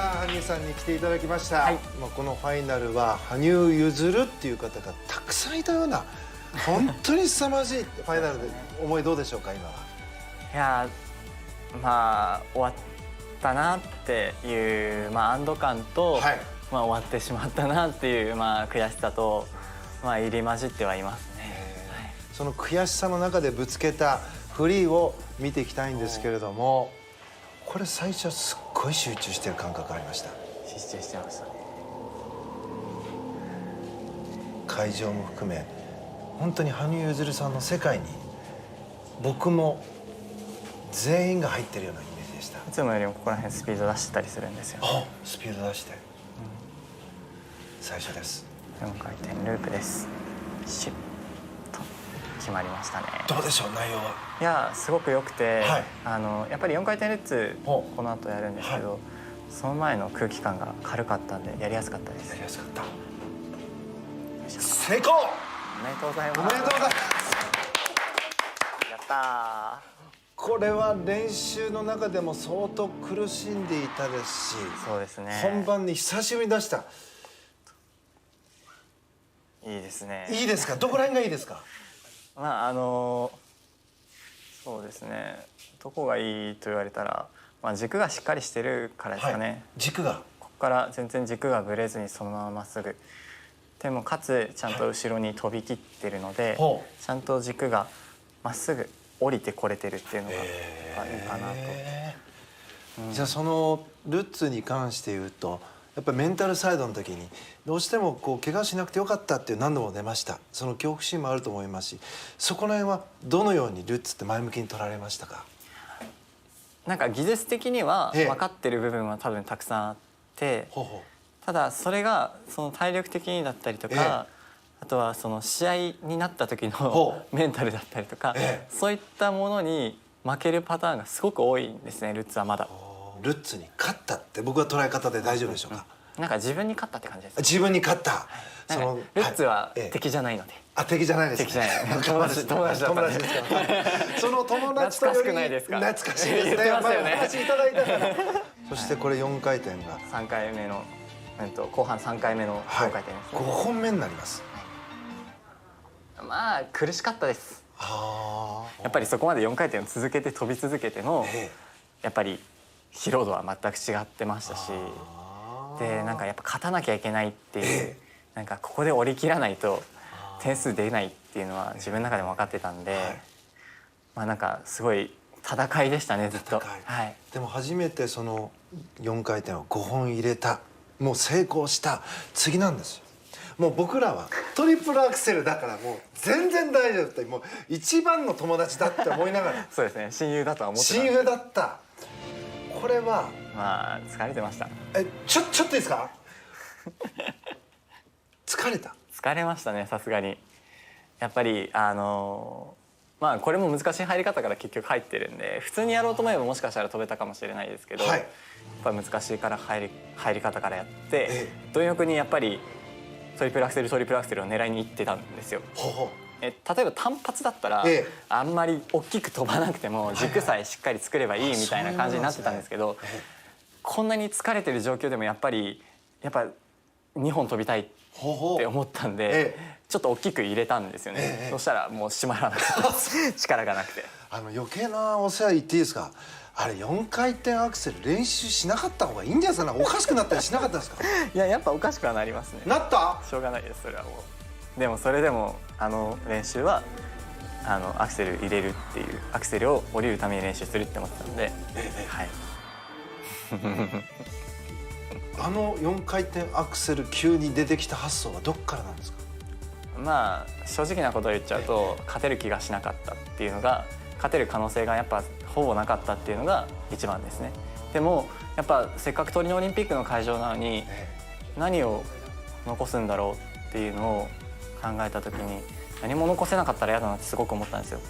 羽生さんに来ていただきました、はい、まあこのファイナルは羽生結弦っていう方がたくさんいたような本当に凄まじいファイナルで思いどうでしょうか今は。いやまあ終わったなっていう、安堵感と、はい、終わってしまったなっていう、悔しさと、入り混じってはいますね。はい、その悔しさの中でぶつけたフリーを見ていきたいんですけれども、これ最初すっごい集中してる感覚ありました。集中してましたね。会場も含め本当に羽生結弦さんの世界に僕も全員が入ってるようなイメージでした。いつもよりもここら辺スピード出してたりするんですよ。スピード出して、最初です。4回転ループです。シュッと決まりましたね。どうでしょう内容は。いやすごく良くて、はい、やっぱり4回転ルッツこの後やるんですけど、はい、その前の空気感が軽かったんでやりやすかったです。やりやすかった。成功。おめでとうございます。おめでとうございます。やったー。これは練習の中でも相当苦しんでいたですし、そうですね、本番に久しぶりに出した。いいですね。いいですか。どこら辺がいいですか。そうですね、どこがいいと言われたら、軸がしっかりしてるからですかね。はい、軸がここから全然軸がぶれずにそのまままっすぐでもかつちゃんと後ろに飛び切ってるので、はい、ちゃんと軸がまっすぐ降りてこれてるっていうのがいいかなと。じゃあそのルッツに関して言うとやっぱりメンタルサイドの時にどうしてもこう怪我しなくてよかったっていう何度も出ました。その恐怖心もあると思いますし、そこら辺はどのようにルッツって前向きに取られましたか。なんか技術的には分かってる部分は多分たくさんあって、ただそれがその体力的にだったりとか、あとはその試合になった時のメンタルだったりとか、そういったものに負けるパターンがすごく多いんですね、ルッツはまだ。ルッツに勝ったって僕は捉え方で大丈夫でしょうか。なんか自分に勝ったって感じです。自分に勝った。そのルッツは敵じゃないので。敵じゃないです。敵じゃない。友達ですから。その友達とより懐かしくないですか。懐かしいですね。言ってましたよね。話いただいたから。そしてこれ4回転が3回目の後半3回目の4回転ですね。5本目になります。苦しかったです。やっぱりそこまで4回転を続けて飛び続けてのやっぱり疲労度は全く違ってましたし、でなんかやっぱ勝たなきゃいけないっていう、なんかここで折り切らないと点数出ないっていうのは自分の中でも分かってたんで、なんかすごい戦いでしたね、ずっと。でも初めてその4回転を5本入れた、もう成功した次なんですよ。もう僕らはトリプルアクセルだからもう全然大丈夫って、もう一番の友達だって思いながらそうですね、親友だとは思ってた。親友だった。これは疲れてました。ちょっといいですか。疲れましたね、さすがに。やっぱりこれも難しい入り方から結局入ってるんで、普通にやろうと思えばもしかしたら飛べたかもしれないですけど、やっぱ難しいから入り方からやって、貪欲にやっぱりトリプルアクセルを狙いにいってたんですよ。例えば単発だったらあんまり大きく飛ばなくても軸さえしっかり作ればいいみたいな感じになってたんですけど、こんなに疲れてる状況でもやっぱ2本飛びたいって思ったんで、ちょっと大きく入れたんですよね。そしたらもう閉まらなくて力がなくて。余計なお世話言っていいですか。あれ4回転アクセル練習しなかった方がいいんじゃないですか。おかしくなったりしなかったですか。いや、やっぱおかしくはなりますね。なった。しょうがないです、それはもう。でもそれでも練習はアクセル入れるっていう、アクセルを降りるために練習するって思ってたので、はい。4回転アクセル級に出てきた発想はどっからなんですか。正直なことを言っちゃうと、勝てる気がしなかったっていうのが、勝てる可能性がやっぱほぼなかったっていうのが一番ですね。でもやっぱせっかくトリノオリンピックの会場なのに何を残すんだろうっていうのを考えた時に、何も残せなかったら嫌だなってすごく思ったんですよ。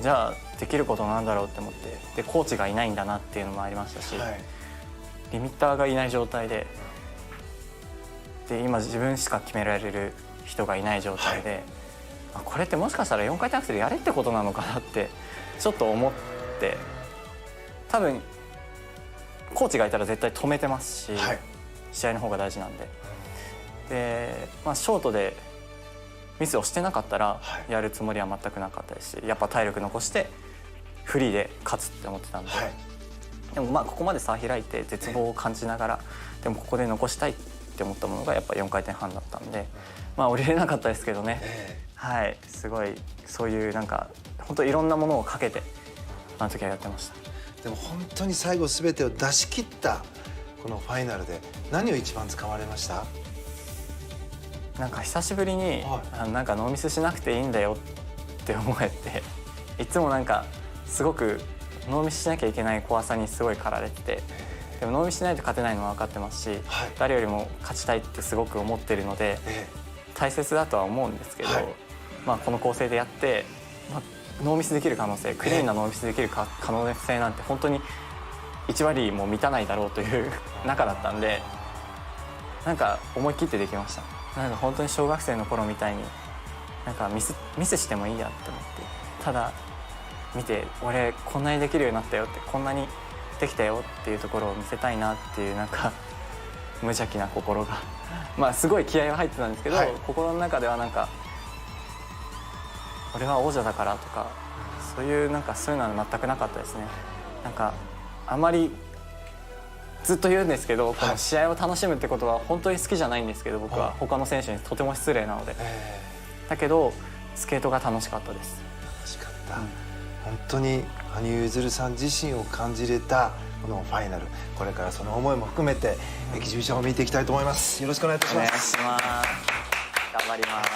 じゃあできることなんだろうって思って、でコーチがいないんだなっていうのもありましたし、リミッターがいない状態で今自分しか決められる人がいない状態で、これってもしかしたら4回転アクセルやれってことなのかなってちょっと思って、多分コーチがいたら絶対止めてますし、はい、試合の方が大事なんで。で、ショートでミスをしてなかったらやるつもりは全くなかったですし、やっぱ体力残してフリーで勝つって思ってたんで、でもここまで差開いて絶望を感じながら、でもここで残したいって思ったものがやっぱ4回転半だったんで、降りれなかったですけどね、はい、すごいそういうなんか本当いろんなものをかけてあの時はやってました。でも本当に最後全てを出し切ったこのファイナルで何を一番使われました？なんか久しぶりに、なんかノーミスしなくていいんだよって思えて、いつもなんかすごくノーミスしなきゃいけない怖さにすごい駆られてて、でもノーミスしないと勝てないのは分かってますし、誰よりも勝ちたいってすごく思ってるので、大切だとは思うんですけど、この構成でやって、ノーミスできる可能性、クリーンなノーミスできる可能性なんて本当に1割も満たないだろうという中だったんで、なんか思い切ってできました。なんか本当に小学生の頃みたいになんかミスしてもいいやって思って、ただ見て俺こんなにできるようになったよって、こんなにできたよっていうところを見せたいなっていう、なんか無邪気な心がすごい気合は入ってたんですけど、心の中ではなんか俺は王者だからとかそういうのは全くなかったですね。なんかあまりずっと言うんですけど、この試合を楽しむってことは本当に好きじゃないんですけど、僕は他の選手にとても失礼なので、だけどスケートが楽しかったです。楽しかった、本当に羽生結弦さん自身を感じれたこのファイナル、これからその思いも含めてエキシビションを見ていきたいと思います。よろしくお願いいたします。お願いします。頑張ります。